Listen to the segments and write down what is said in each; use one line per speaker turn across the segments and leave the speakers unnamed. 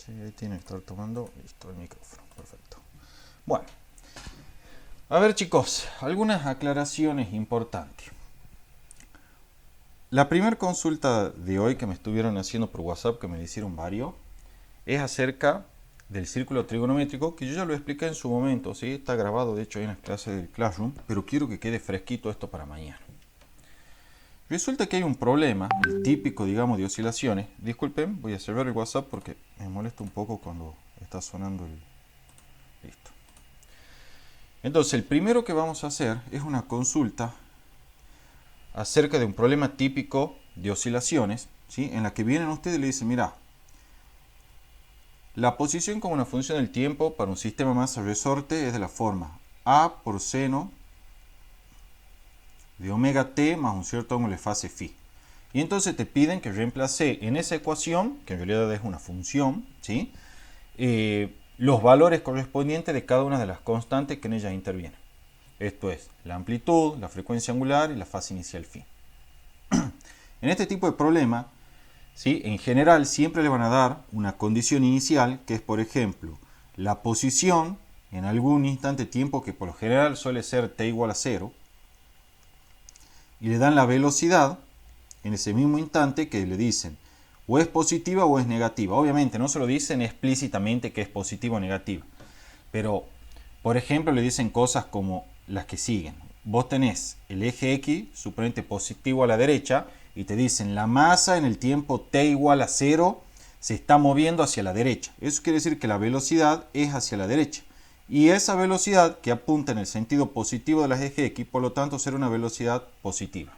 Sí, ahí tiene que estar tomando listo el micrófono. Perfecto. Bueno, a ver chicos, algunas aclaraciones importantes. La primera consulta de hoy que me estuvieron haciendo por WhatsApp, que me le hicieron varios, es acerca del círculo trigonométrico, que yo ya lo expliqué en su momento, ¿sí? Está grabado de hecho en las clases del Classroom, pero quiero que quede fresquito esto para mañana. Resulta que hay un problema, el típico, digamos, de oscilaciones. Disculpen, voy a cerrar el WhatsApp porque me molesta un poco cuando está sonando el... Listo. Entonces, el primero que vamos a hacer es una consulta acerca de un problema típico de oscilaciones, ¿sí? En la que vienen ustedes y le dicen, mira, la posición como una función del tiempo para un sistema masa-resorte es de la forma A por seno de omega t más un cierto ángulo de fase phi. Y entonces te piden que reemplace en esa ecuación, que en realidad es una función, ¿sí? Los valores correspondientes de cada una de las constantes que en ella intervienen. Esto es la amplitud, la frecuencia angular y la fase inicial phi. En este tipo de problema, ¿sí? En general siempre le van a dar una condición inicial, que es por ejemplo la posición en algún instante de tiempo que por lo general suele ser t igual a 0, y le dan la velocidad en ese mismo instante, que le dicen o es positiva o es negativa. Obviamente no se lo dicen explícitamente que es positiva o negativa, pero por ejemplo le dicen cosas como las que siguen. Vos tenés el eje X, suponete positivo a la derecha, y te dicen la masa en el tiempo t igual a 0 se está moviendo hacia la derecha. Eso quiere decir que la velocidad es hacia la derecha. Y esa velocidad que apunta en el sentido positivo de las eje X, por lo tanto será una velocidad positiva.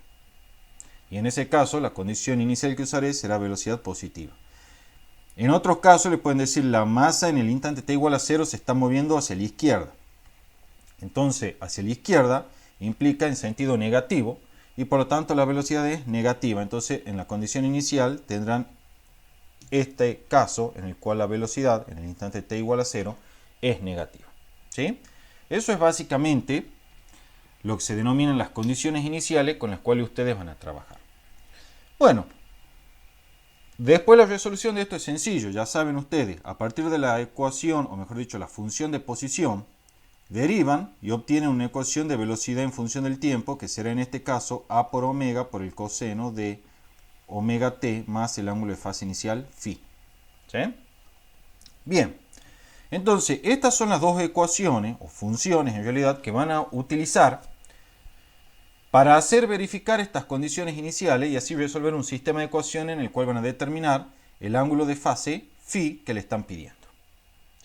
Y en ese caso la condición inicial que usaré será velocidad positiva. En otros casos le pueden decir la masa en el instante t igual a 0 se está moviendo hacia la izquierda. Entonces hacia la izquierda implica en sentido negativo y por lo tanto la velocidad es negativa. Entonces en la condición inicial tendrán este caso en el cual la velocidad en el instante t igual a 0 es negativa. ¿Sí? Eso es básicamente lo que se denominan las condiciones iniciales con las cuales ustedes van a trabajar. Bueno, después la resolución de esto es sencillo, ya saben ustedes, a partir de la ecuación, o mejor dicho, la función de posición, derivan y obtienen una ecuación de velocidad en función del tiempo, que será en este caso a por omega por el coseno de omega t más el ángulo de fase inicial phi. ¿Sí? Bien, entonces estas son las dos ecuaciones, o funciones en realidad, que van a utilizar para hacer verificar estas condiciones iniciales y así resolver un sistema de ecuaciones en el cual van a determinar el ángulo de fase phi que le están pidiendo.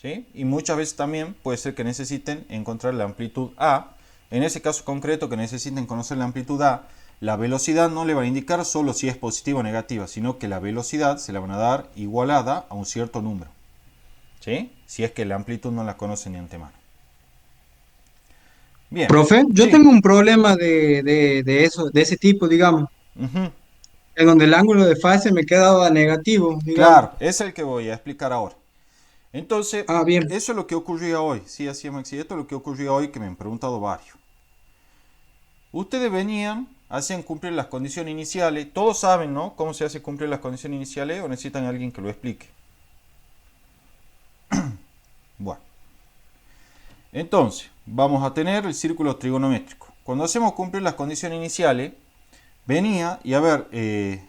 ¿Sí? Y muchas veces también puede ser que necesiten encontrar la amplitud A. En ese caso concreto que necesiten conocer la amplitud A, la velocidad no le va a indicar solo si es positiva o negativa, sino que la velocidad se la van a dar igualada a un cierto número. ¿Sí? Si es que la amplitud no la conocen de antemano. Bien.
Profe, yo
Sí.
tengo un problema de eso, de ese tipo, digamos,
Ujú.
en donde el ángulo de fase me quedaba negativo, digamos.
Claro, es el que voy a explicar ahora. Entonces,
Ah, bien.
eso es lo que ocurría hoy. Sí, así es, Maxi. Esto es lo que ocurrió hoy, que me han preguntado varios. Ustedes venían, hacían cumplir las condiciones iniciales. Todos saben, ¿no? Cómo se hace cumplir las condiciones iniciales o necesitan a alguien que lo explique. Bueno, entonces, vamos a tener el círculo trigonométrico. Cuando hacemos cumplir las condiciones iniciales, venía y a ver,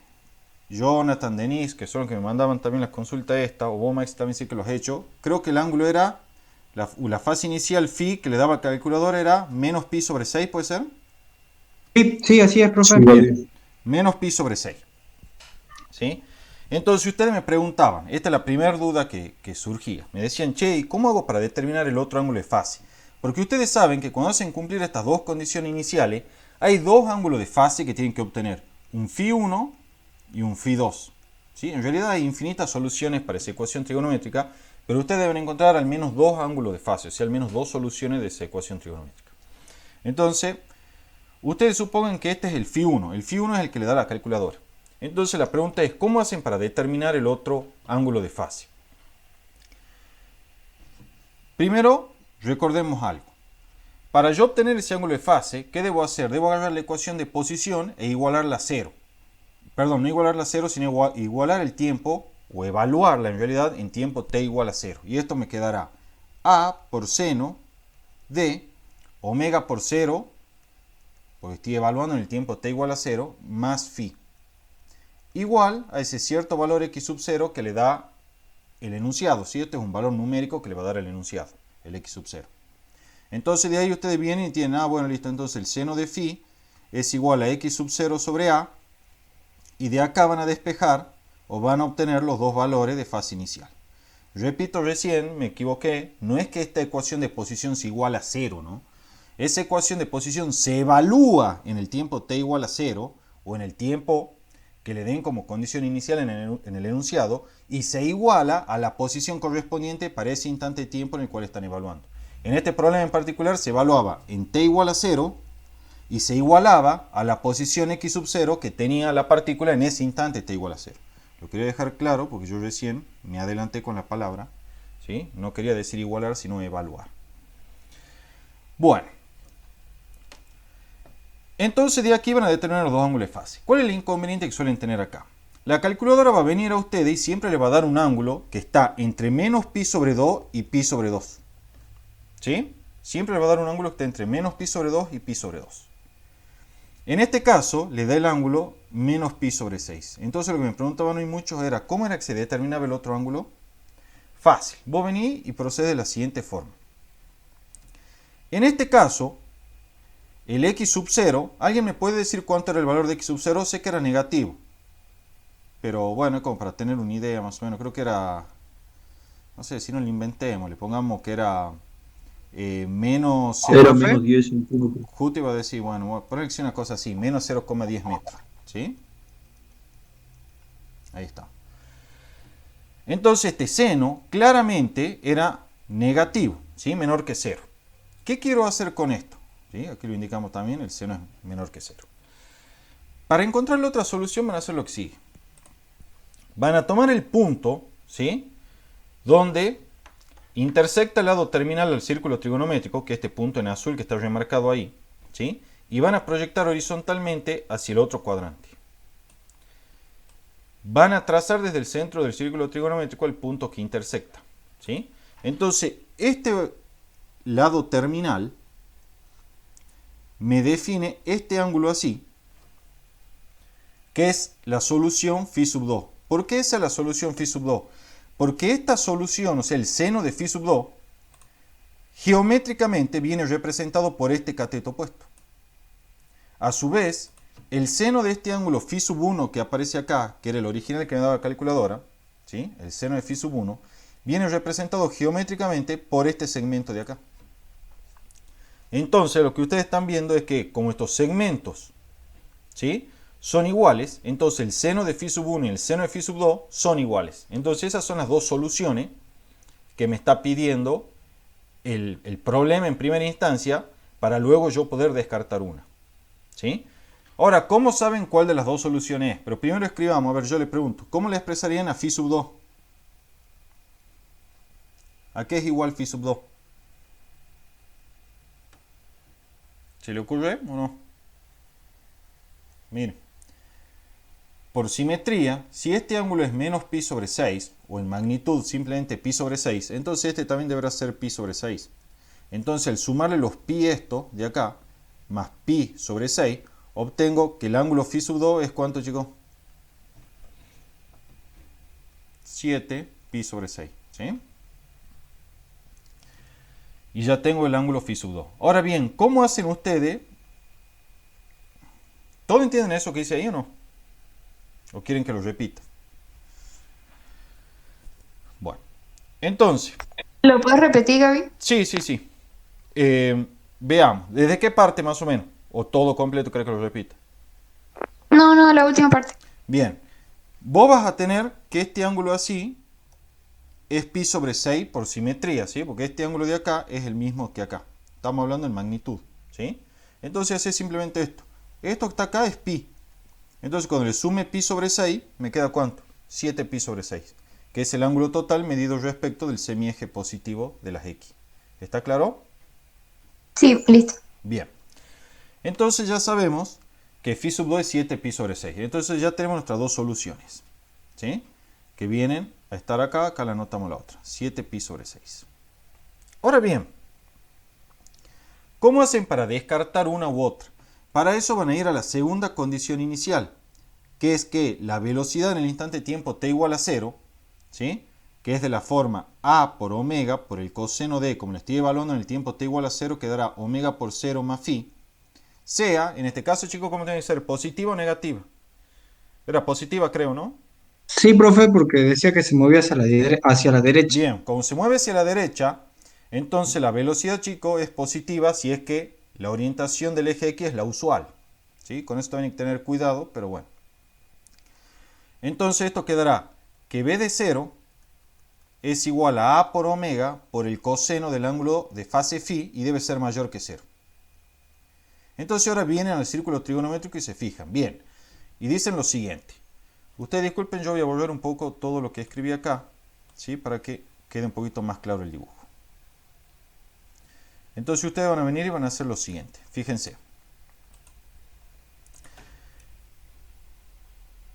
Jonathan, Denise, que son los que me mandaban también las consultas esta, o vos, Max, también sí que los he hecho. Creo que el ángulo era, la fase inicial phi que le daba el calculador era menos pi sobre 6, ¿puede ser?
Sí, sí, así es, profe.
Bien, menos pi sobre 6. ¿Sí? Entonces, si ustedes me preguntaban, esta es la primera duda que surgía. Me decían, che, ¿y cómo hago para determinar el otro ángulo de fase? Porque ustedes saben que cuando hacen cumplir estas dos condiciones iniciales, hay dos ángulos de fase que tienen que obtener, un phi 1 y un phi 2. ¿Sí? En realidad hay infinitas soluciones para esa ecuación trigonométrica, pero ustedes deben encontrar al menos dos ángulos de fase, o sea, al menos dos soluciones de esa ecuación trigonométrica. Entonces, ustedes supongan que este es el phi 1. El phi 1 es el que le da la calculadora. Entonces la pregunta es, ¿cómo hacen para determinar el otro ángulo de fase? Primero, recordemos algo. Para yo obtener ese ángulo de fase, ¿qué debo hacer? Debo agarrar la ecuación de posición e igualarla a 0. Perdón, no igualarla a 0, sino igualar el tiempo o evaluarla en realidad en tiempo t igual a 0. Y esto me quedará a por seno de omega por 0, porque estoy evaluando en el tiempo t igual a 0, más phi, igual a ese cierto valor x sub 0 que le da el enunciado. ¿Sí? Este es un valor numérico que le va a dar el enunciado, el x sub 0. Entonces de ahí ustedes vienen y tienen, bueno, listo, entonces el seno de phi es igual a x sub 0 sobre a, y de acá van a despejar o van a obtener los dos valores de fase inicial. Repito, recién me equivoqué, no es que esta ecuación de posición sea igual a 0, ¿no? Esa ecuación de posición se evalúa en el tiempo t igual a 0 o en el tiempo que le den como condición inicial en el enunciado y se iguala a la posición correspondiente para ese instante de tiempo en el cual están evaluando. En este problema en particular se evaluaba en t igual a 0 y se igualaba a la posición x sub 0 que tenía la partícula en ese instante t igual a 0. Lo quería dejar claro porque yo recién me adelanté con la palabra, ¿sí? No quería decir igualar sino evaluar. Bueno, entonces de aquí van a determinar los dos ángulos de fase. ¿Cuál es el inconveniente que suelen tener acá? La calculadora va a venir a ustedes y siempre le va a dar un ángulo que está entre menos pi sobre 2 y pi sobre 2. ¿Sí? Siempre le va a dar un ángulo que está entre menos pi sobre 2 y pi sobre 2. En este caso le da el ángulo menos pi sobre 6. Entonces lo que me preguntaban hoy muchos era, ¿cómo era que se determinaba el otro ángulo? Fácil. Vos venís y procede de la siguiente forma. En este caso, el x sub 0, ¿alguien me puede decir cuánto era el valor de x sub 0? Sé que era negativo. Pero bueno, como para tener una idea más o menos, creo que era, no sé, si no lo inventemos, le pongamos que era menos
Era
0.
menos 10 centímetros.
Justo iba a decir, bueno, voy a poner una cosa así, menos 0,10 metros. ¿Sí? Ahí está. Entonces este seno claramente era negativo, ¿sí? Menor que 0. ¿Qué quiero hacer con esto? ¿Sí? Aquí lo indicamos también, el seno es menor que 0. Para encontrar la otra solución van a hacer lo que sigue. Van a tomar el punto, ¿sí? Donde intersecta el lado terminal del círculo trigonométrico, que es este punto en azul que está remarcado ahí, ¿sí? Y van a proyectar horizontalmente hacia el otro cuadrante. Van a trazar desde el centro del círculo trigonométrico el punto que intersecta, ¿sí? Entonces, este lado terminal me define este ángulo así, que es la solución phi sub 2. ¿Por qué esa es la solución phi sub 2? Porque esta solución, o sea, el seno de phi sub 2, geométricamente viene representado por este cateto opuesto. A su vez, el seno de este ángulo phi sub 1 que aparece acá, que era el original que me daba la calculadora, ¿sí? El seno de phi sub 1, viene representado geométricamente por este segmento de acá. Entonces, lo que ustedes están viendo es que como estos segmentos, ¿sí?, son iguales, entonces el seno de phi sub 1 y el seno de phi sub 2 son iguales. Entonces esas son las dos soluciones que me está pidiendo el problema en primera instancia para luego yo poder descartar una. ¿Sí? Ahora, ¿cómo saben cuál de las dos soluciones es? Pero primero escribamos, a ver, yo le pregunto, ¿cómo le expresarían a phi sub 2? ¿A qué es igual phi sub 2? ¿Se le ocurre o no? Miren. Por simetría, si este ángulo es menos pi sobre 6, o en magnitud simplemente pi sobre 6, entonces este también deberá ser pi sobre 6. Entonces al sumarle los pi esto de acá, más pi sobre 6, obtengo que el ángulo phi sub 2 es ¿cuánto, chicos? 7 pi sobre 6. ¿Sí? Y ya tengo el ángulo phi sub 2. Ahora bien, ¿cómo hacen ustedes? ¿Todos entienden eso que dice ahí o no? ¿O quieren que lo repita? Bueno, entonces.
¿Lo puedes repetir, Gaby?
Sí. Veamos, ¿desde qué parte más o menos? ¿O todo completo creo que lo repita?
No, la última parte.
Bien, vos vas a tener que este ángulo así es pi sobre 6 por simetría, ¿sí? Porque este ángulo de acá es el mismo que acá. Estamos hablando en magnitud, ¿sí? Entonces hace simplemente esto. Esto que está acá es pi. Entonces cuando le sume pi sobre 6, me queda ¿cuánto? 7 pi sobre 6, que es el ángulo total medido respecto del semieje positivo de las x. ¿Está claro?
Sí, listo.
Bien. Entonces ya sabemos que phi sub 2 es 7 pi sobre 6. Entonces ya tenemos nuestras dos soluciones, ¿sí? que vienen a estar acá. Acá la anotamos la otra. 7pi sobre 6. Ahora bien, ¿cómo hacen para descartar una u otra? Para eso van a ir a la segunda condición inicial, que es que la velocidad en el instante de tiempo t igual a 0, ¿sí? Que es de la forma a por omega por el coseno de, como le estoy evaluando en el tiempo t igual a 0, quedará omega por 0 más phi, sea, en este caso, chicos, ¿cómo tiene que ser? ¿Positiva o negativa? Era positiva, creo, ¿no?
Sí, profe, porque decía que se movía hacia la derecha.
Bien, como se mueve hacia la derecha, entonces la velocidad, chicos, es positiva si es que la orientación del eje X es la usual. ¿Sí? Con esto tienen que tener cuidado, pero bueno. Entonces esto quedará que b de 0 es igual a a por omega por el coseno del ángulo de fase phi y debe ser mayor que 0. Entonces ahora vienen al círculo trigonométrico y se fijan. Bien, y dicen lo siguiente. Ustedes disculpen, yo voy a volver un poco todo lo que escribí acá, ¿sí? Para que quede un poquito más claro el dibujo. Entonces ustedes van a venir y van a hacer lo siguiente. Fíjense.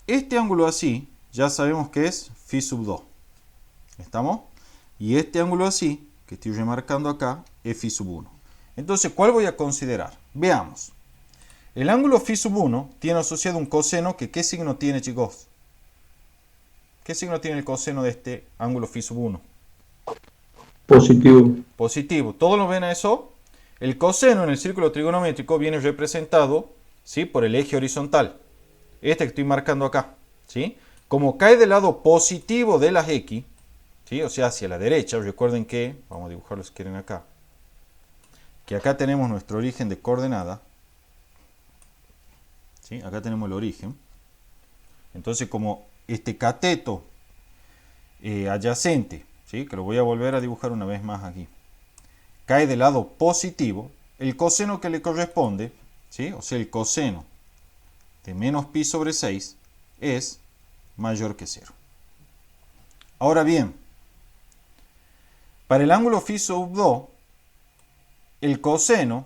Este ángulo así, ya sabemos que es phi sub 2. ¿Estamos? Y este ángulo así, que estoy remarcando acá, es phi sub 1. Entonces, ¿cuál voy a considerar? Veamos. El ángulo phi sub 1 tiene asociado un coseno que, ¿qué signo tiene, chicos? ¿Qué signo tiene el coseno de este ángulo phi sub 1?
Positivo.
Positivo. ¿Todos lo ven a eso? El coseno en el círculo trigonométrico viene representado, ¿sí? Por el eje horizontal. Este que estoy marcando acá, ¿sí? Como cae del lado positivo de las X, ¿sí? O sea, hacia la derecha, recuerden que, vamos a dibujarlo si quieren acá, que acá tenemos nuestro origen de coordenada, ¿sí? Acá tenemos el origen. Entonces, como este cateto adyacente, ¿sí? Que lo voy a volver a dibujar una vez más aquí, cae del lado positivo, el coseno que le corresponde, ¿sí? O sea, el coseno de menos pi sobre 6 es mayor que 0. Ahora bien, para el ángulo phi sub 2, el coseno,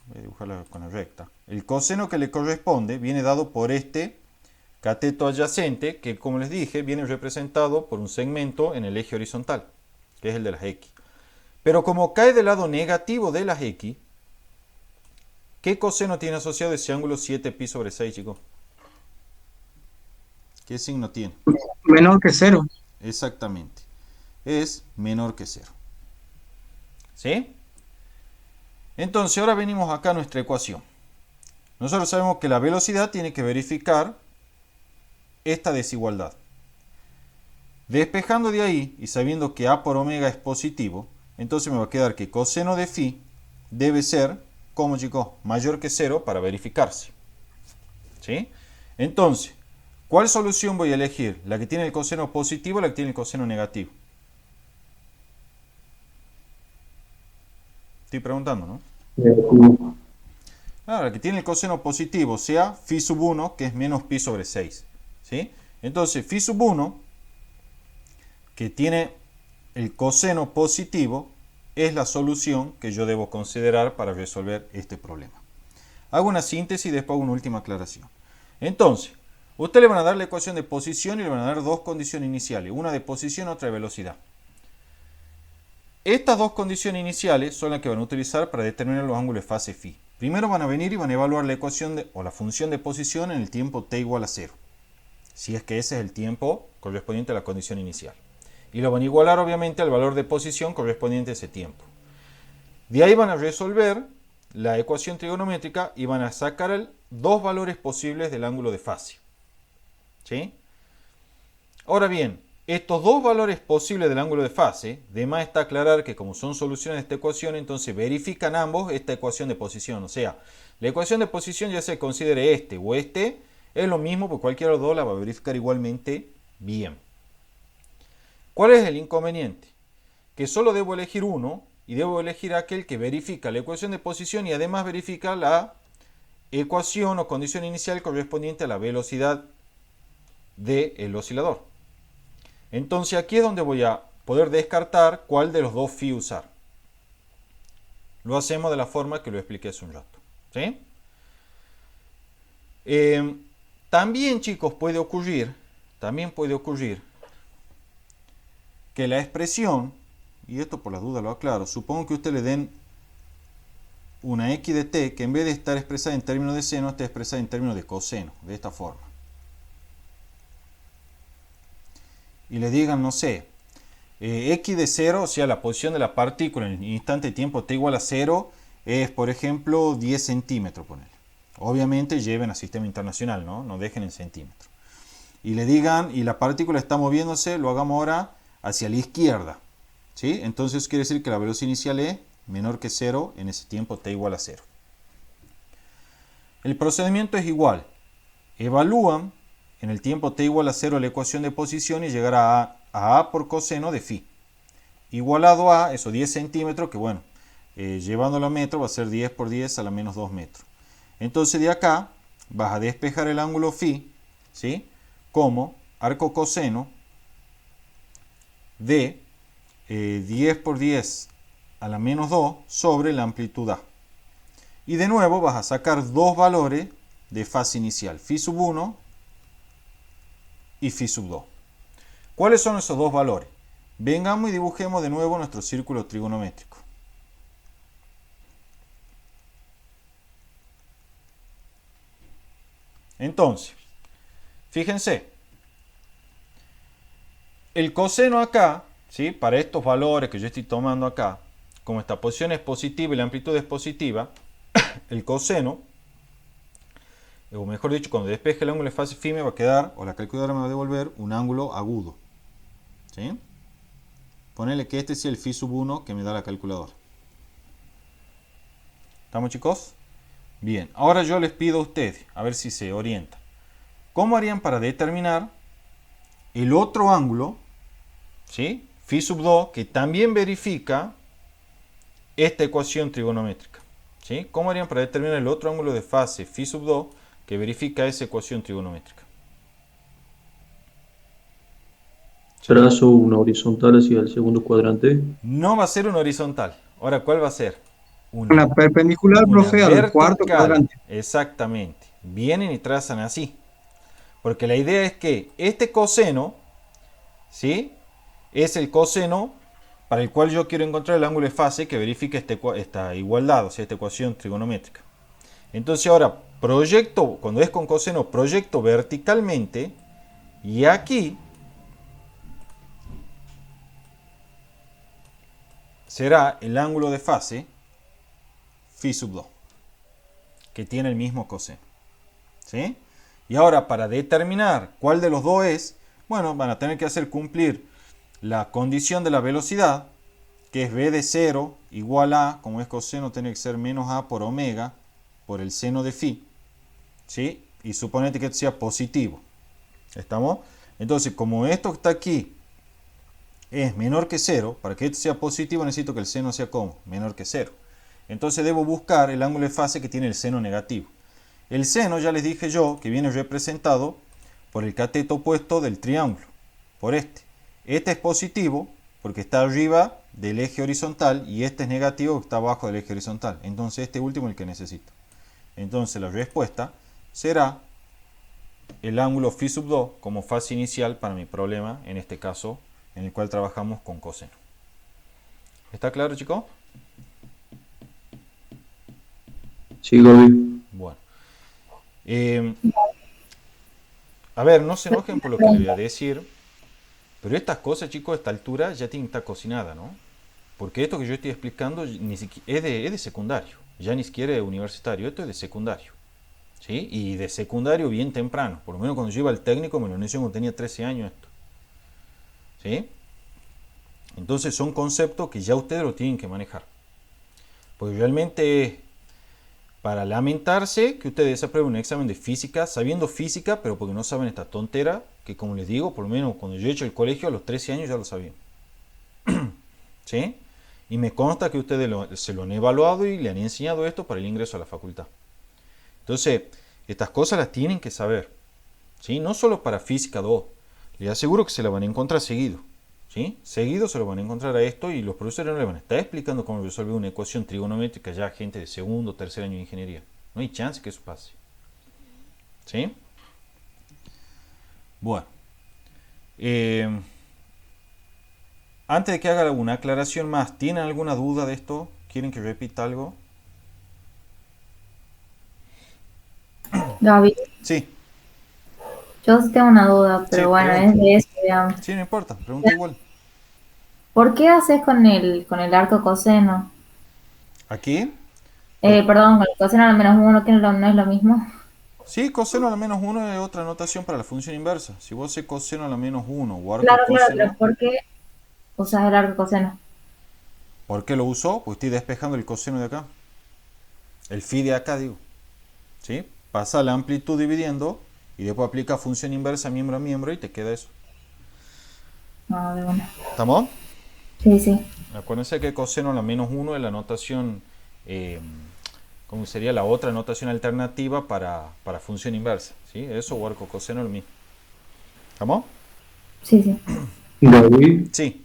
voy a dibujarlo con la recta, el coseno que le corresponde viene dado por este cateto adyacente, que como les dije, viene representado por un segmento en el eje horizontal, que es el de las X. Pero como cae del lado negativo de las X, ¿qué coseno tiene asociado ese ángulo 7pi sobre 6, chicos? ¿Qué signo tiene?
Menor que 0.
Exactamente. Es menor que 0. ¿Sí? Entonces, ahora venimos acá a nuestra ecuación. Nosotros sabemos que la velocidad tiene que verificar esta desigualdad. Despejando de ahí y sabiendo que a por omega es positivo, entonces me va a quedar que coseno de phi debe ser, ¿cómo, chicos? Mayor que 0 para verificarse. ¿Sí? Entonces, ¿cuál solución voy a elegir? ¿La que tiene el coseno positivo o la que tiene el coseno negativo? Estoy preguntando, ¿no? Claro, la que tiene el coseno positivo, o sea, phi sub 1, que es menos pi sobre 6. ¿Sí? Entonces, phi sub 1, que tiene el coseno positivo, es la solución que yo debo considerar para resolver este problema. Hago una síntesis y después hago una última aclaración. Entonces, ustedes le van a dar la ecuación de posición y le van a dar dos condiciones iniciales, una de posición y otra de velocidad. Estas dos condiciones iniciales son las que van a utilizar para determinar los ángulos de fase phi. Primero van a venir y van a evaluar la ecuación o la función de posición en el tiempo t igual a 0. Si es que ese es el tiempo correspondiente a la condición inicial. Y lo van a igualar obviamente al valor de posición correspondiente a ese tiempo. De ahí van a resolver la ecuación trigonométrica y van a sacar dos valores posibles del ángulo de fase. ¿Sí? Ahora bien, estos dos valores posibles del ángulo de fase, de más está aclarar que como son soluciones de esta ecuación, entonces verifican ambos esta ecuación de posición. O sea, la ecuación de posición ya se considere este o este, es lo mismo porque cualquiera de los dos la va a verificar igualmente bien. ¿Cuál es el inconveniente? Que solo debo elegir uno y debo elegir aquel que verifica la ecuación de posición y además verifica la ecuación o condición inicial correspondiente a la velocidad del oscilador. Entonces aquí es donde voy a poder descartar cuál de los dos phi usar. Lo hacemos de la forma que lo expliqué hace un rato. ¿Sí? También, chicos, puede ocurrir que la expresión, y esto por las dudas lo aclaro, supongo que usted le den una x de t que en vez de estar expresada en términos de seno, está expresada en términos de coseno, de esta forma. Y le digan, no sé, x de 0, o sea, la posición de la partícula en el instante de tiempo t igual a 0, es, por ejemplo, 10 centímetros, ponele. Obviamente lleven a sistema internacional, ¿no? No dejen en centímetros. Y le digan, y la partícula está moviéndose, lo hagamos ahora hacia la izquierda, ¿sí? Entonces quiere decir que la velocidad inicial es menor que 0 en ese tiempo t igual a 0. El procedimiento es igual. Evalúan en el tiempo t igual a 0 la ecuación de posición y llegará a A por coseno de phi. Igualado a esos 10 centímetros, que bueno, llevándolo a metro va a ser 10 por 10 a la menos 2 metros. Entonces de acá vas a despejar el ángulo phi, ¿sí? Como arco coseno de 10 por 10 a la menos 2 sobre la amplitud A. Y de nuevo vas a sacar dos valores de fase inicial, phi sub 1 y phi sub 2. ¿Cuáles son esos dos valores? Vengamos y dibujemos de nuevo nuestro círculo trigonométrico. Entonces, fíjense, el coseno acá, ¿sí? Para estos valores que yo estoy tomando acá, como esta posición es positiva y la amplitud es positiva, el coseno, o mejor dicho, cuando despeje el ángulo de fase phi me va a quedar, o la calculadora me va a devolver, un ángulo agudo. ¿Sí? Ponele que este sea el phi sub 1 que me da la calculadora. ¿Estamos, chicos? Bien, ahora yo les pido a ustedes, a ver si se orientan. ¿Cómo harían para determinar el otro ángulo, ¿sí? Phi sub 2, que también verifica esta ecuación trigonométrica? ¿Sí? ¿Cómo harían para determinar el otro ángulo de fase phi sub 2 que verifica esa ecuación trigonométrica?
Trazo una horizontal hacia el segundo cuadrante.
No va a ser una horizontal. Ahora, ¿cuál va a ser?
Una perpendicular,
Una
profe, al cuarto
vertical.
cuadrante.
Exactamente. Vienen y trazan así. Porque la idea es que este coseno, ¿sí? Es el coseno para el cual yo quiero encontrar el ángulo de fase que verifique esta igualdad, o sea, esta ecuación trigonométrica. Entonces ahora proyecto, cuando es con coseno, proyecto verticalmente y aquí será el ángulo de fase phi sub 2, que tiene el mismo coseno. ¿Sí? Y ahora para determinar cuál de los dos es, bueno, van a tener que hacer cumplir la condición de la velocidad, que es b de 0 igual a, como es coseno, tiene que ser menos a por omega por el seno de phi. ¿Sí? Y suponete que esto sea positivo. ¿Estamos? Entonces, como esto que está aquí es menor que 0, para que esto sea positivo necesito que el seno sea como menor que 0. Entonces debo buscar el ángulo de fase que tiene el seno negativo. El seno, ya les dije yo, que viene representado por el cateto opuesto del triángulo, por este. Este es positivo porque está arriba del eje horizontal y este es negativo porque está abajo del eje horizontal. Entonces este último es el que necesito. Entonces la respuesta será el ángulo phi sub 2 como fase inicial para mi problema, en este caso, en el cual trabajamos con coseno. ¿Está claro, chicos?
Sí, Gaby.
Bueno. A ver, no se enojen por lo que les voy a decir, pero estas cosas, chicos, a esta altura ya tienen que estar cocinadas, ¿no? Porque esto que yo estoy explicando ni siquiera, es de secundario, ya ni siquiera de universitario, esto es de secundario. ¿Sí? Y de secundario bien temprano, por lo menos cuando yo iba al técnico me lo enseñó cuando tenía 13 años esto. ¿Sí? Entonces son conceptos que ya ustedes lo tienen que manejar. Porque realmente es para lamentarse que ustedes desaprueben un examen de física, sabiendo física, pero porque no saben esta tontera, que como les digo, por lo menos cuando yo he hecho el colegio a los 13 años ya lo sabían. ¿Sí? Y me consta que ustedes se lo han evaluado y le han enseñado esto para el ingreso a la facultad. Entonces, estas cosas las tienen que saber. ¿Sí? No solo para física 2. Les aseguro que se la van a encontrar seguido. ¿Sí? Seguido se lo van a encontrar a esto y los profesores no le van a estar explicando cómo resolver una ecuación trigonométrica ya a gente de segundo o tercer año de ingeniería. No hay chance que eso pase. ¿Sí? Bueno. Antes de que haga una aclaración más, ¿tienen alguna duda de esto? ¿Quieren que repita algo?
Gaby,
Sí,
yo sí tengo una duda,
sí,
pero bueno,
pregunta.
es de eso, digamos.
Sí, no importa, pregunta igual.
¿Por qué haces con el arco coseno?
Aquí, por-
Perdón, con el coseno al menos uno, que no es lo mismo.
sí, coseno a la menos 1 es otra notación para la función inversa. Si vos haces coseno a la menos 1 o arco
Claro, claro, pero
coseno,
¿por qué usas el arco coseno?
¿por qué lo usó? Pues estoy despejando el coseno de acá. El phi de acá, digo. ¿Sí? Pasa la amplitud dividiendo y después aplica función inversa miembro a miembro y te queda eso.
No, de una.
¿Estamos?
Sí, sí.
Acuérdense que coseno a la menos 1 es la notación, ¿cómo sería la otra notación alternativa para función inversa? ¿Sí? Eso o arco coseno es lo mismo. ¿Estamos?
Sí, sí.
Gaby,
Sí.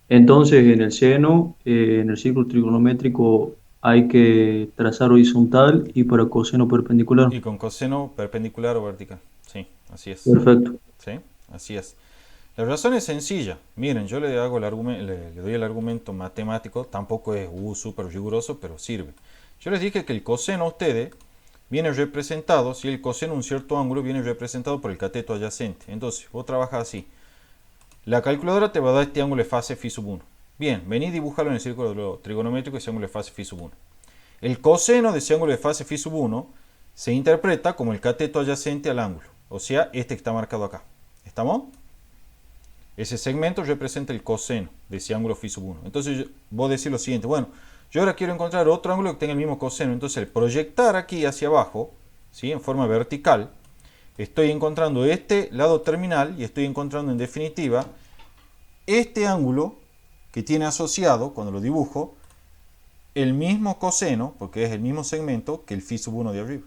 entonces en el seno, en el círculo trigonométrico, hay que trazar horizontal y para coseno perpendicular.
Y con coseno perpendicular o vertical. Sí, así es.
Perfecto.
¿Sí? Así es. La razón es sencilla. Miren, yo le hago le doy el argumento matemático, tampoco es súper riguroso, pero sirve. Yo les dije que el coseno a ustedes viene representado, si el coseno de un cierto ángulo viene representado por el cateto adyacente. Entonces, vos trabajas así. La calculadora te va a dar este ángulo de fase phi sub 1. Bien, vení y dibujalo en el círculo trigonométrico ese ángulo de fase phi sub 1. El coseno de ese ángulo de fase phi sub 1 se interpreta como el cateto adyacente al ángulo, o sea, este que está marcado acá. ¿Estamos? Ese segmento representa el coseno de ese ángulo phi sub 1. Entonces vos decís lo siguiente, bueno, yo ahora quiero encontrar otro ángulo que tenga el mismo coseno. Entonces el proyectar aquí hacia abajo, ¿sí? En forma vertical, estoy encontrando este lado terminal y estoy encontrando en definitiva este ángulo que tiene asociado, cuando lo dibujo, el mismo coseno, porque es el mismo segmento que el phi sub 1 de arriba.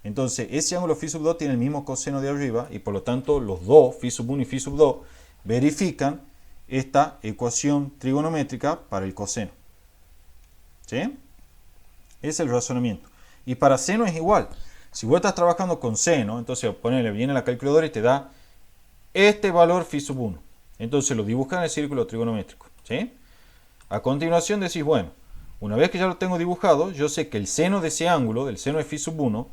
Entonces ese ángulo phi sub 2 tiene el mismo coseno de arriba y por lo tanto los dos, phi sub 1 y phi sub 2, verifican esta ecuación trigonométrica para el coseno. ¿Sí? Ese es el razonamiento. Y para seno es igual. Si vos estás trabajando con seno, entonces ponele, viene la calculadora y te da este valor phi sub 1. Entonces lo dibujas en el círculo trigonométrico. ¿Sí? A continuación decís, bueno, una vez que ya lo tengo dibujado, yo sé que el seno de ese ángulo, del seno de phi sub 1,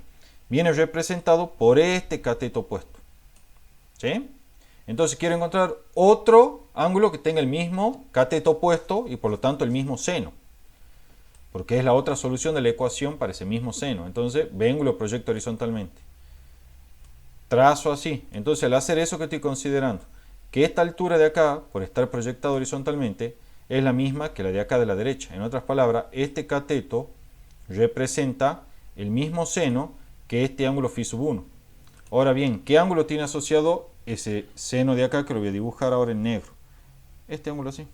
viene representado por este cateto opuesto. ¿Sí? Entonces quiero encontrar otro ángulo que tenga el mismo cateto opuesto y por lo tanto el mismo seno. Porque es la otra solución de la ecuación para ese mismo seno. Entonces vengo y lo proyecto horizontalmente. Trazo así. Entonces al hacer eso que estoy considerando, que esta altura de acá, por estar proyectado horizontalmente, es la misma que la de acá de la derecha. En otras palabras, este cateto representa el mismo seno que este ángulo phi sub 1. Ahora bien, ¿qué ángulo tiene asociado ese seno de acá que lo voy a dibujar ahora en negro? Este ángulo así.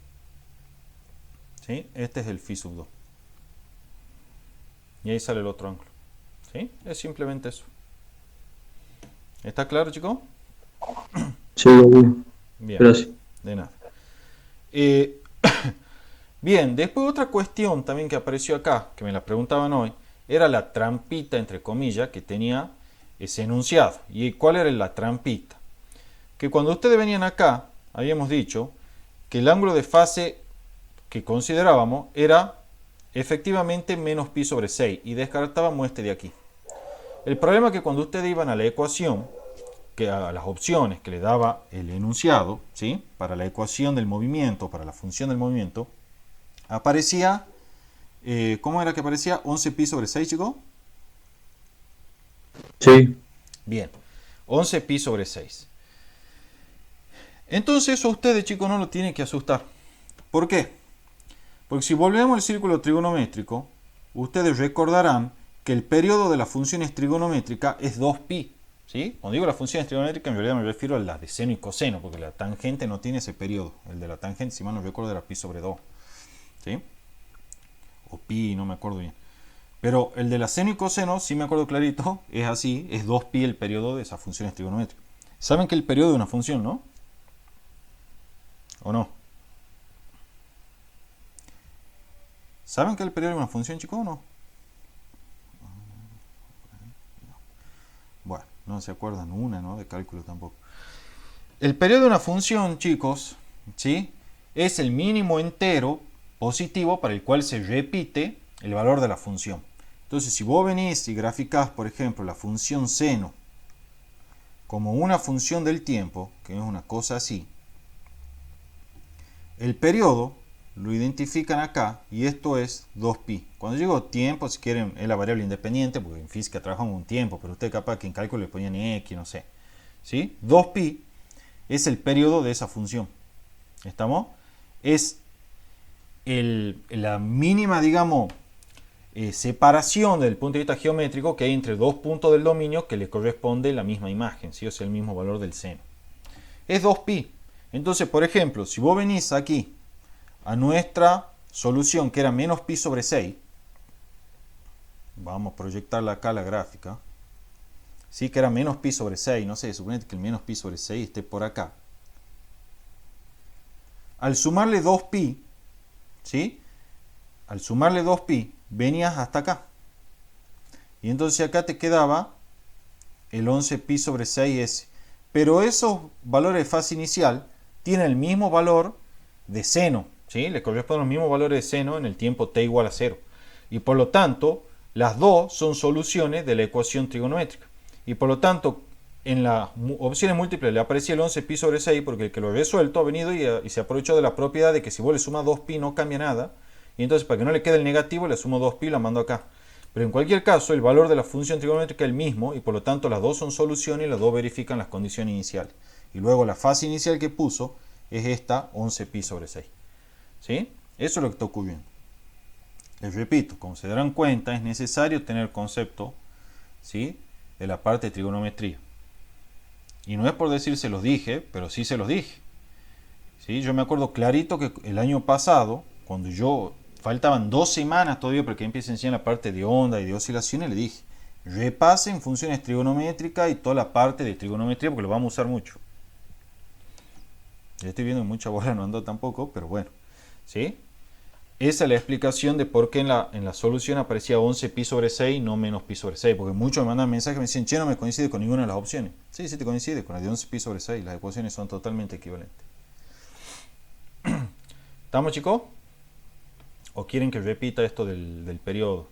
¿Sí? Este es el phi sub 2. Y ahí sale el otro ángulo. ¿Sí? Es simplemente eso. ¿Está claro, chicos?
Sí, Gaby.
Bien.
Gracias.
De nada. Bien, después otra cuestión también que apareció acá, que me la preguntaban hoy, era la trampita, entre comillas, que tenía ese enunciado. ¿Y cuál era la trampita? Que cuando ustedes venían acá, habíamos dicho que el ángulo de fase que considerábamos era efectivamente menos pi sobre 6 y descartábamos este de aquí. El problema es que cuando ustedes iban a la ecuación, que a las opciones que le daba el enunciado, ¿sí? Para la ecuación del movimiento, para la función del movimiento, aparecía, ¿cómo era que aparecía? 11 pi sobre 6, chicos.
Sí.
Bien, 11 pi sobre 6. Entonces eso a ustedes, chicos, no lo tienen que asustar. ¿Por qué? Porque si volvemos al círculo trigonométrico, ustedes recordarán que el periodo de las funciones trigonométricas es 2pi. ¿Sí? Cuando digo las funciones trigonométricas, en realidad me refiero a las de seno y coseno, porque la tangente no tiene ese periodo. El de la tangente, si mal no recuerdo, era pi sobre 2. ¿Sí? O pi, no me acuerdo bien. Pero el de la seno y coseno, sí me acuerdo clarito, es así, es 2pi el periodo de esas funciones trigonométricas. ¿Saben que el periodo de una función, no? ¿O no? ¿Saben que el periodo de una función, chicos, o no? Bueno, no se acuerdan una, ¿no? De cálculo tampoco. El periodo de una función, chicos, ¿sí? es el mínimo entero positivo para el cual se repite el valor de la función. Entonces, si vos venís y graficás, por ejemplo, la función seno como una función del tiempo, que es una cosa así, el periodo lo identifican acá y esto es 2pi. Cuando digo tiempo, si quieren, es la variable independiente, porque en física trabajamos un tiempo, pero usted capaz que en cálculo le ponían x, no sé. ¿Sí? 2pi es el periodo de esa función. ¿Estamos? Es la mínima, digamos, separación desde el punto de vista geométrico que hay entre dos puntos del dominio que le corresponde la misma imagen, ¿sí? O sea, el mismo valor del seno. Es 2pi. Entonces, por ejemplo, si vos venís aquí a nuestra solución que era menos pi sobre 6, vamos a proyectarla acá a la gráfica, sí, que era menos pi sobre 6, no sé, suponete que el menos pi sobre 6 esté por acá. Al sumarle 2pi, ¿sí? Al sumarle 2pi, venías hasta acá. Y entonces acá te quedaba el 11pi sobre 6s. Pero esos valores de fase inicial tienen el mismo valor de seno, ¿sí? Le corresponden los mismos valores de seno en el tiempo t igual a 0. Y por lo tanto, las dos son soluciones de la ecuación trigonométrica. Y por lo tanto, en las opciones múltiples le aparecía el 11pi sobre 6 porque el que lo ha resuelto ha venido y se aprovechó de la propiedad de que si vos le sumas 2pi no cambia nada. Y entonces, para que no le quede el negativo, le sumo 2pi y la mando acá. Pero en cualquier caso, el valor de la función trigonométrica es el mismo y por lo tanto las dos son soluciones y las dos verifican las condiciones iniciales. Y luego la fase inicial que puso es esta 11pi sobre 6. ¿Sí? Eso es lo que está ocurriendo. Les repito, como se darán cuenta, es necesario tener concepto, ¿sí?, de la parte de trigonometría. Y no es por decir se los dije, pero sí se los dije. ¿Sí? Yo me acuerdo clarito que el año pasado, cuando faltaban 2 semanas todavía para que empiece a enseñar la parte de onda y de oscilaciones, le dije, repasen funciones trigonométricas y toda la parte de trigonometría porque lo vamos a usar mucho. Ya estoy viendo que mucha bola no ando tampoco, pero bueno. ¿Sí? Esa es la explicación de por qué en la solución aparecía 11pi sobre 6 y no menos pi sobre 6. Porque muchos me mandan mensajes y me dicen, che, no me coincide con ninguna de las opciones. Sí, sí te coincide con la de 11pi sobre 6. Las ecuaciones son totalmente equivalentes. ¿Estamos, chicos? ¿O quieren que repita esto del periodo?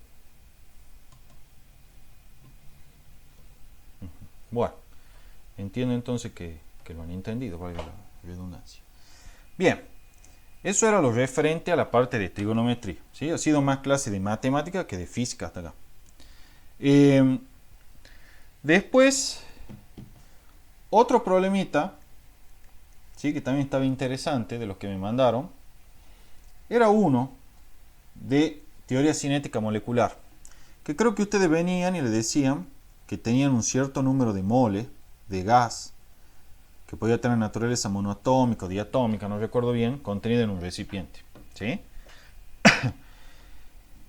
Bueno, entiendo entonces que lo han entendido, valga la redundancia. Bien, eso era lo referente a la parte de trigonometría. ¿Sí? Ha sido más clase de matemática que de física hasta acá. Después, otro problemita, ¿sí?, que también estaba interesante de los que me mandaron, era uno de teoría cinética molecular, que creo que ustedes venían y le decían que tenían un cierto número de moles de gas, que podía tener naturaleza monoatómica o diatómica, no recuerdo bien, contenido en un recipiente. ¿Sí?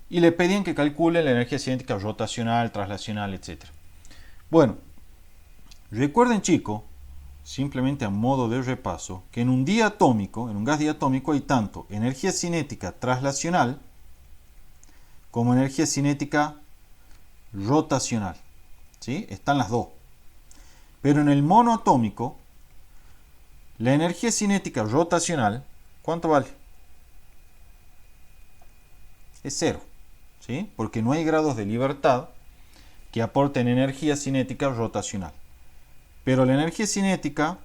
Y le pedían que calcule la energía cinética rotacional, traslacional, etc. Bueno, recuerden, chicos, simplemente a modo de repaso, que en un diatómico, en un gas diatómico, hay tanto energía cinética traslacional como energía cinética rotacional. ¿Sí? Están las dos. Pero en el monoatómico, la energía cinética rotacional, ¿cuánto vale? Es 0. ¿Sí? Porque no hay grados de libertad que aporten energía cinética rotacional. Pero la energía cinética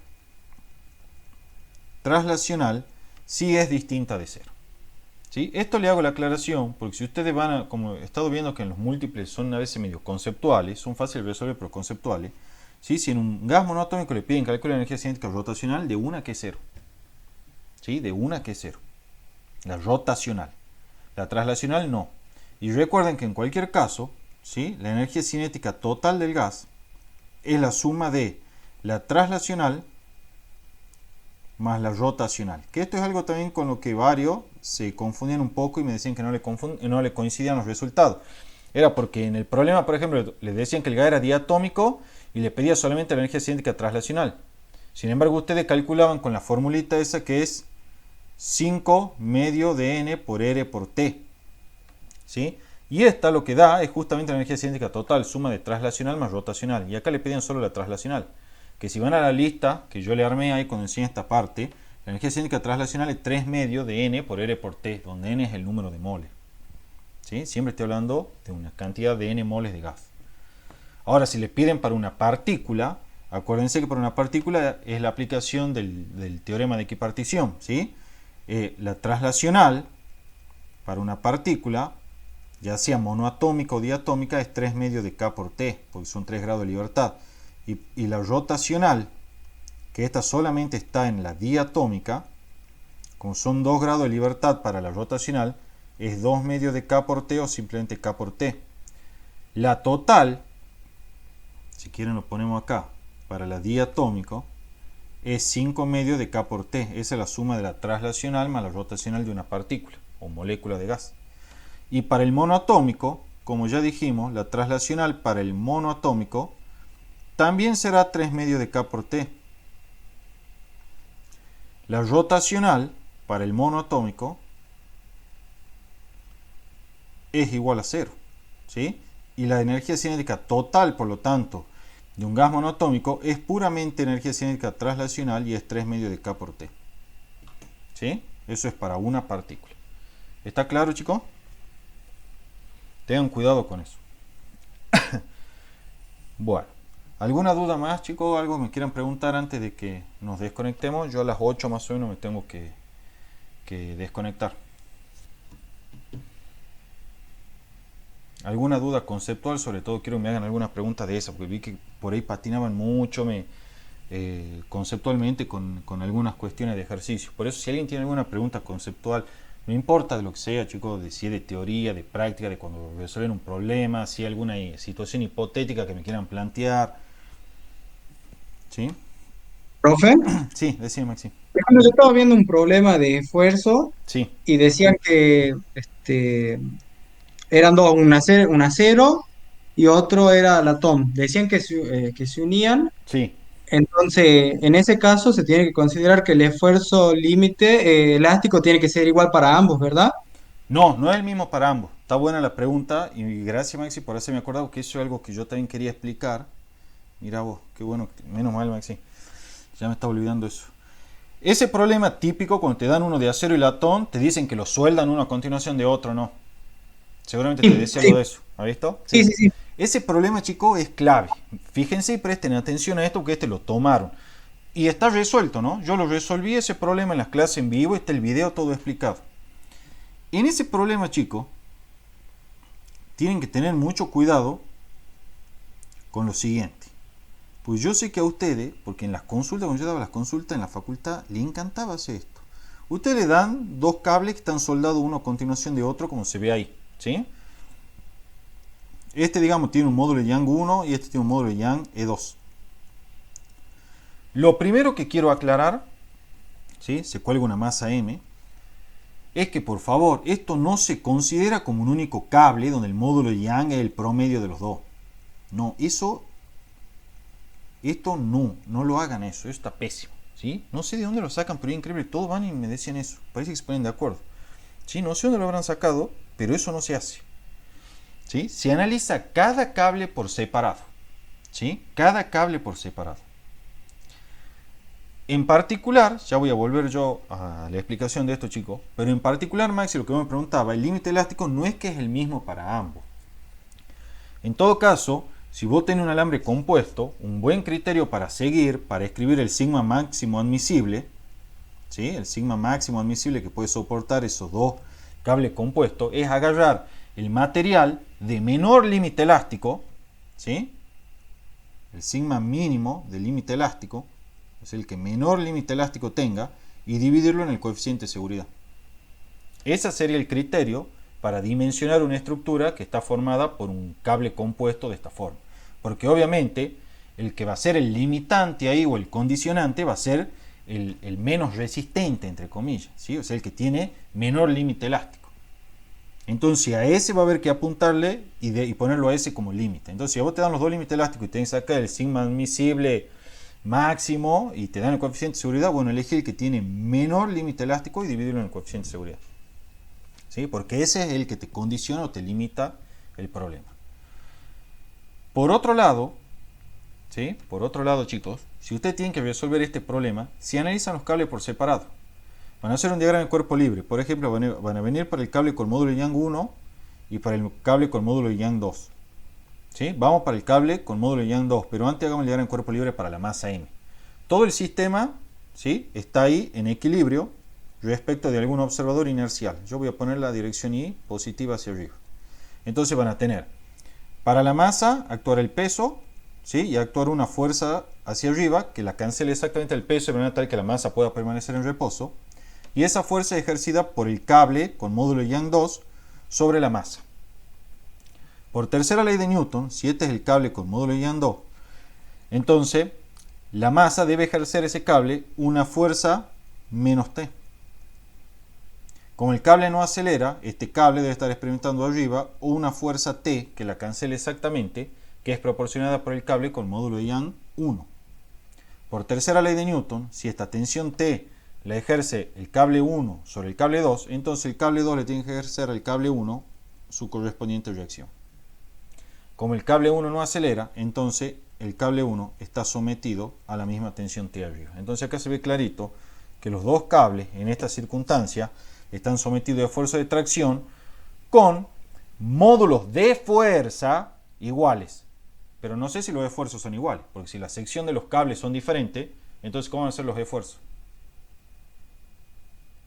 traslacional sí es distinta de 0. ¿Sí? Esto le hago la aclaración porque si ustedes van a, como he estado viendo que en los múltiples son a veces medio conceptuales, son fáciles de resolver pero conceptuales, ¿sí? Si en un gas monoatómico le piden calcular la energía cinética rotacional, de una que es 0. ¿Sí? De una que es 0. La rotacional. La traslacional no. Y recuerden que en cualquier caso, ¿sí?, la energía cinética total del gas es la suma de la traslacional más la rotacional. Que esto es algo también con lo que varios se confundían un poco y me decían que no le coincidían los resultados. Era porque en el problema, por ejemplo, les decían que el gas era diatómico y le pedía solamente la energía cinética traslacional. Sin embargo, ustedes calculaban con la formulita esa que es 5 medio de n por r por t. ¿Sí? Y esta lo que da es justamente la energía cinética total, suma de traslacional más rotacional. Y acá le pedían solo la traslacional. Que si van a la lista que yo le armé ahí cuando enseñé esta parte, La energía cinética traslacional es 3 medios de N por R por T, donde N es el número de moles. ¿Sí? Siempre estoy hablando de una cantidad de N moles de gas. Ahora, si le piden para una partícula, acuérdense que para una partícula es la aplicación del teorema de equipartición. ¿Sí? La traslacional para una partícula, ya sea monoatómica o diatómica, es 3 medios de K por T, porque son 3 grados de libertad. Y la rotacional, que esta solamente está en la diatómica, como son 2 grados de libertad para la rotacional, es 2 medios de K por T o simplemente K por T. La total, si quieren lo ponemos acá, para la diatómico, es 5 medios de K por T. Esa es la suma de la traslacional más la rotacional de una partícula o molécula de gas. Y para el monoatómico, como ya dijimos, la traslacional para el monoatómico también será 3 medios de K por T. La rotacional para el monoatómico es igual a 0. ¿Sí? Y la energía cinética total, por lo tanto, de un gas monoatómico es puramente energía cinética traslacional y es 3 medios de K por T. ¿Sí? Eso es para una partícula. ¿Está claro, chicos? Tengan cuidado con eso. Bueno, ¿alguna duda más, chicos? ¿Algo me quieran preguntar antes de que nos desconectemos? Yo a las 8 más o menos me tengo que desconectar. ¿Alguna duda conceptual? Sobre todo quiero que me hagan alguna pregunta de esa, porque vi que por ahí patinaban mucho conceptualmente con algunas cuestiones de ejercicio. Por eso, si alguien tiene alguna pregunta conceptual, no importa de lo que sea, chicos, de si es de teoría, de práctica, de cuando resuelven un problema, si hay alguna situación hipotética que me quieran plantear. ¿Sí?
¿Profe?
Sí, decime, Maxi.
Bueno, yo estaba viendo un problema de esfuerzo
Sí,
y decían que eran dos, un acero y otro era latón. Decían que se unían.
sí.
Entonces, en ese caso se tiene que considerar que el esfuerzo límite elástico tiene que ser igual para ambos, ¿verdad?
No, no es el mismo para ambos. Está buena la pregunta y gracias, Maxi, por haberme acordado que eso es algo que yo también quería explicar. Mira vos, qué bueno, menos mal, Maxi. Ya me estaba olvidando eso. Ese problema típico cuando te dan uno de acero y latón, te dicen que lo sueldan uno a continuación de otro, ¿no? Seguramente te decía algo de eso. ¿Has visto?
Sí, sí, sí.
Ese problema, chicos, es clave. Fíjense y presten atención a esto porque este lo tomaron. Y está resuelto, ¿no? Yo lo resolví ese problema en las clases en vivo, está el video todo explicado. En ese problema, chicos, tienen que tener mucho cuidado con lo siguiente. Pues yo sé que a ustedes, porque en las consultas, cuando yo daba las consultas en la facultad, les encantaba hacer esto. Ustedes le dan dos cables que están soldados uno a continuación de otro, como se ve ahí, ¿sí? Este, digamos, tiene un módulo de Young 1 y este tiene un módulo de Young E2. Lo primero que quiero aclarar, ¿sí? Se cuelga una masa M, es que por favor, esto no se considera como un único cable donde el módulo de Young es el promedio de los dos. No, esto no lo hagan eso está pésimo, ¿sí? No sé de dónde lo sacan, pero es increíble, todos van y me decían eso, parece que se ponen de acuerdo, ¿sí? No sé dónde lo habrán sacado, pero eso no se hace, ¿sí? Se analiza cada cable por separado, ¿sí? Cada cable por separado. En particular, ya voy a volver yo a la explicación de esto, chicos, pero en particular, Maxi, lo que me preguntaba, el límite elástico no es que es el mismo para ambos. En todo caso, si vos tenés un alambre compuesto, un buen criterio para seguir, para escribir el sigma máximo admisible, ¿sí? El sigma máximo admisible que puede soportar esos dos cables compuestos, es agarrar el material de menor límite elástico, ¿sí? El sigma mínimo del límite elástico, es el que menor límite elástico tenga, y dividirlo en el coeficiente de seguridad. Ese sería el criterio para dimensionar una estructura que está formada por un cable compuesto de esta forma. Porque obviamente el que va a ser el limitante ahí o el condicionante va a ser el menos resistente, entre comillas, ¿sí? O sea, el que tiene menor límite elástico. Entonces a ese va a haber que apuntarle y ponerlo a ese como límite. Entonces si a vos te dan los dos límites elásticos y tenés que sacar el sigma admisible máximo y te dan el coeficiente de seguridad, bueno, elegí el que tiene menor límite elástico y dividirlo en el coeficiente de seguridad. ¿Sí? Porque ese es el que te condiciona o te limita el problema. Por otro lado, ¿sí? Por otro lado, chicos, si ustedes tienen que resolver este problema, si analizan los cables por separado, van a hacer un diagrama de cuerpo libre. Por ejemplo, van a venir para el cable con módulo Young 1 y para el cable con módulo Young 2. ¿Sí? Vamos para el cable con módulo Young 2, pero antes hagamos el diagrama de cuerpo libre para la masa M. Todo el sistema, ¿sí?, está ahí en equilibrio respecto de algún observador inercial. Yo voy a poner la dirección I positiva hacia arriba. Entonces van a tener, para la masa, actuar el peso, ¿sí?, y actuar una fuerza hacia arriba que la cancele exactamente el peso de manera tal que la masa pueda permanecer en reposo. Y esa fuerza es ejercida por el cable con módulo Young 2 sobre la masa. Por tercera ley de Newton, si este es el cable con módulo Young 2, entonces la masa debe ejercer ese cable una fuerza menos T. Como el cable no acelera, este cable debe estar experimentando arriba una fuerza T que la cancele exactamente, que es proporcionada por el cable con módulo Young 1. Por tercera ley de Newton, si esta tensión T la ejerce el cable 1 sobre el cable 2, entonces el cable 2 le tiene que ejercer al cable 1 su correspondiente reacción. Como el cable 1 no acelera, entonces el cable 1 está sometido a la misma tensión T arriba. Entonces acá se ve clarito que los dos cables en esta circunstancia están sometidos a fuerza de tracción con módulos de fuerza iguales. Pero no sé si los esfuerzos son iguales, porque si la sección de los cables son diferentes, entonces ¿cómo van a ser los esfuerzos?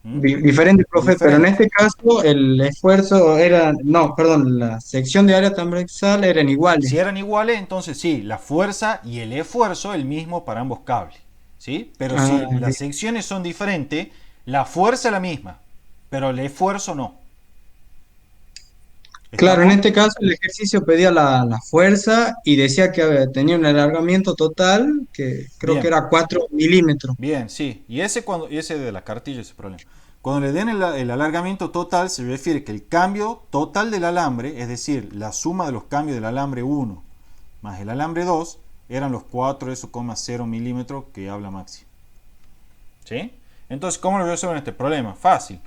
Diferente, profe,
Diferente.
pero en este caso el esfuerzo era, no, perdón, la sección de área transversal eran iguales.
Si eran iguales, entonces sí, la fuerza y el esfuerzo el mismo para ambos cables, ¿sí? Pero si
bien.
las secciones son diferentes, la fuerza es la misma, pero el esfuerzo no.
Claro, en
¿Estamos?
este caso el ejercicio pedía la fuerza y decía que tenía un alargamiento total que creo que
Bien.
era 4 milímetros.
Bien, sí. Y ese de la cartilla, ese problema. Cuando le den el alargamiento total, se refiere que el cambio total del alambre, es decir, la suma de los cambios del alambre 1 más el alambre 2, eran los 4,0 milímetros que habla Maxi. ¿Sí? Entonces, ¿cómo lo resuelven este problema? Fácil.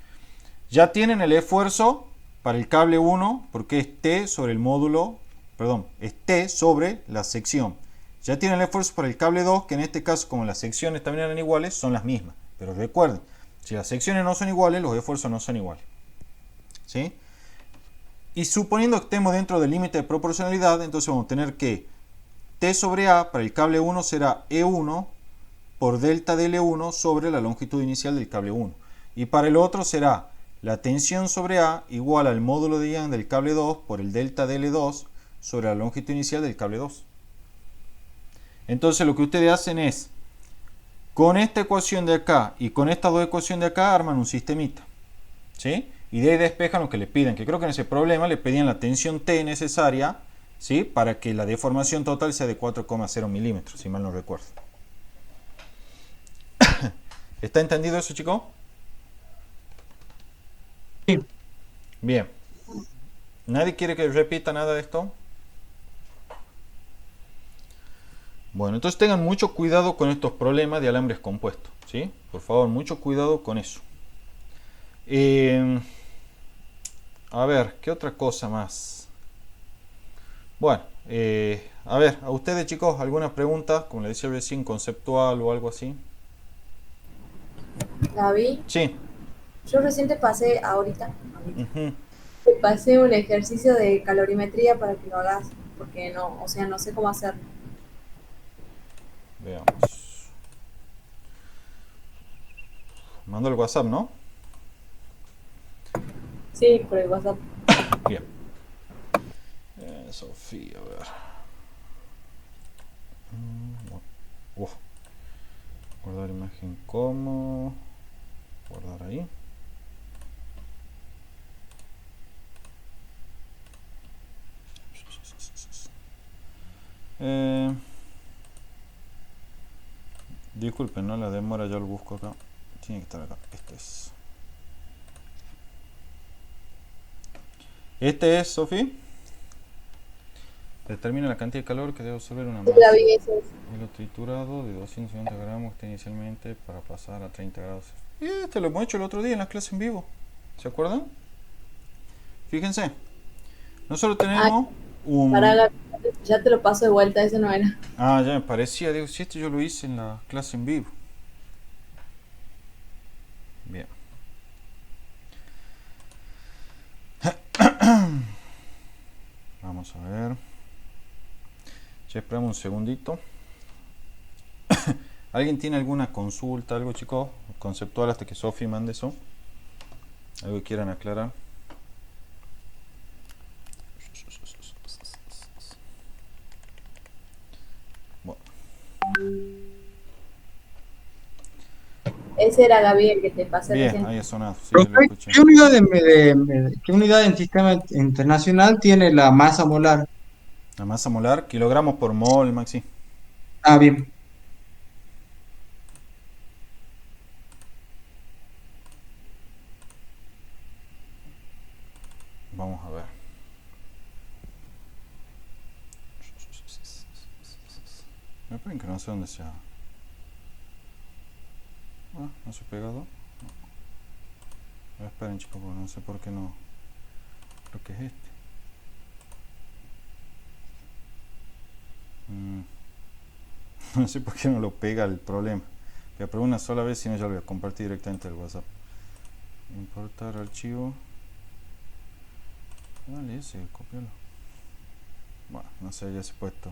Ya tienen el esfuerzo para el cable 1, porque es T sobre el módulo, perdón, es T sobre la sección. Ya tienen el esfuerzo para el cable 2, que en este caso, como las secciones también eran iguales, son las mismas. Pero recuerden, si las secciones no son iguales, los esfuerzos no son iguales. ¿Sí? Y suponiendo que estemos dentro del límite de proporcionalidad, entonces vamos a tener que T sobre A para el cable 1 será E1 por delta de L1 sobre la longitud inicial del cable 1. Y para el otro será la tensión sobre A igual al módulo de Young del cable 2 por el delta de L2 sobre la longitud inicial del cable 2. Entonces lo que ustedes hacen es, con esta ecuación de acá y con estas dos ecuaciones de acá, arman un sistemita. ¿Sí? Y de ahí despejan lo que le piden, que creo que en ese problema le pedían la tensión T necesaria, ¿sí?, para que la deformación total sea de 4,0 milímetros, si mal no recuerdo. ¿Está entendido eso, chicos?
Sí.
Bien. ¿Nadie quiere que repita nada de esto? Bueno, entonces tengan mucho cuidado con estos problemas de alambres compuestos, ¿sí? Por favor, mucho cuidado con eso. A ver, ¿qué otra cosa más? Bueno, a ver, a ustedes, chicos, ¿alguna pregunta? Como le decía recién, conceptual o algo así.
David,
Sí.
yo recién te pasé ahorita,
Ujú.
te pasé un ejercicio de calorimetría para que lo hagas, porque no, o sea, no sé cómo hacerlo.
Veamos. Mando el WhatsApp, ¿no?
Sí, por el WhatsApp.
Bien. Sofía, a ver. Wow. Guardar imagen como. Guardar ahí. Disculpen, ¿no? La demora, ya lo busco acá. Tiene que estar acá. Este es, Sofi. Determina la cantidad de calor que debe absorber una masa.
David, eso es.
Hilo triturado de 250 gramos está inicialmente para pasar a 30 grados. Y este lo hemos hecho el otro día en la clase en vivo. ¿Se acuerdan? Fíjense. Nosotros tenemos un...
Para la Ya te lo paso de vuelta, eso no era.
Ah, ya me parecía, digo, si esto yo lo hice en la clase en vivo. Bien. Vamos a ver. Ya esperamos un segundito. ¿Alguien tiene alguna consulta, algo, chicos? Conceptual hasta que Sofi mande eso. ¿Algo que quieran aclarar? Bueno,
Ese era Gaby el que te pasé
bien,
recién.
ahí ha sonado. Sí, yo lo
Profe,
escuché.
¿qué unidad qué unidad en sistema internacional tiene la masa molar?
La masa molar, kilogramos por mol, Maxi.
Ah, bien.
Vamos a ver. Esperen que no sé dónde se ha... Ah, no se ha pegado. No. Esperen, chicos, porque no sé por qué no. Creo que es este. No sé por qué no lo pega el problema. Voy a probar una sola vez, si no ya lo voy a compartir directamente el WhatsApp. Importar archivo. Dale ese, copialo. Bueno, no sé, ya se ha puesto.